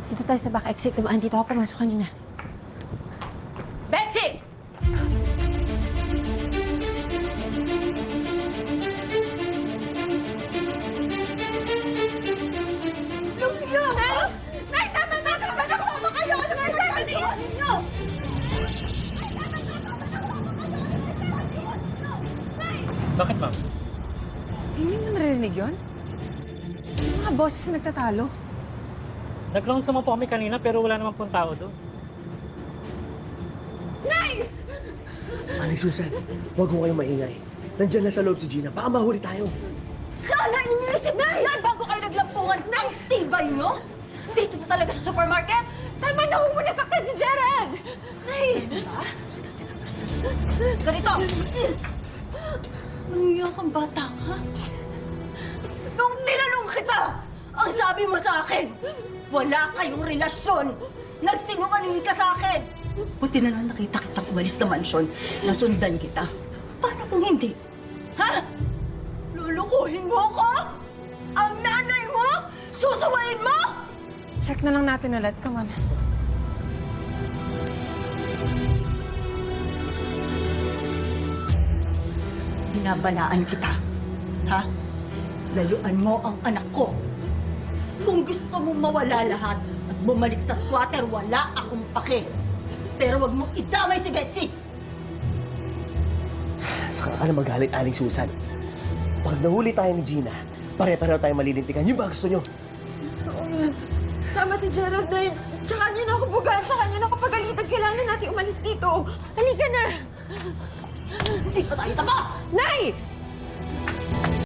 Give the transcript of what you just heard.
Dito tayo sa back exit. Dumaan dito ako pumasok kanina. Betsy! Lucio! Nay! Nay, tama na! Tama na! Tama kayo! Ano na sabi ninyo? Bakit, ma'am? Hindi mo narinig yun? Yung mga boses na nagtatalo. Nag-rounds naman po kami kanina pero wala naman pong tao doon. Aling Susan, huwag mo kayong maingay. Nandiyan na sa loob si Gina. Baka mahuli tayo. Sana iniisip na yan bago kayo naglampungan ng tibay nyo? Dito na talaga sa supermarket? Tama na, huwag mo nasaktan si Jared! Nay! Ganito! Nangiyak ang bata ka? Nung tinanong kita, ang sabi mo sa akin, wala kayong relasyon. Nagsinungaling ka sa akin. Buti na lang nakita kitang umalis na mansyon. Nasundan kita. Paano kung hindi? Ha? Lulukuhin mo ako? Ang nanay mo? Susuwain mo? Check na lang natin ulit. Come on. Binabalaan kita. Ha? Layuan mo ang anak ko. Kung gusto mong mawala lahat at bumalik sa squatter, wala akong pake. Pero wag mong idamay si Betsy. Saka ka na magalit, Aling Susan. Pag nahuli tayo ni Gina, pare-pareho tayong malilintikan. Yung ba gusto nyo? Oo nga. Tama si Gerald, Nay. Tsaka niyo na ako bugaan. Tsaka niyo na ako pagalitan. Kailangan natin umalis dito. Halika na. Dito tayo tapos! Nay!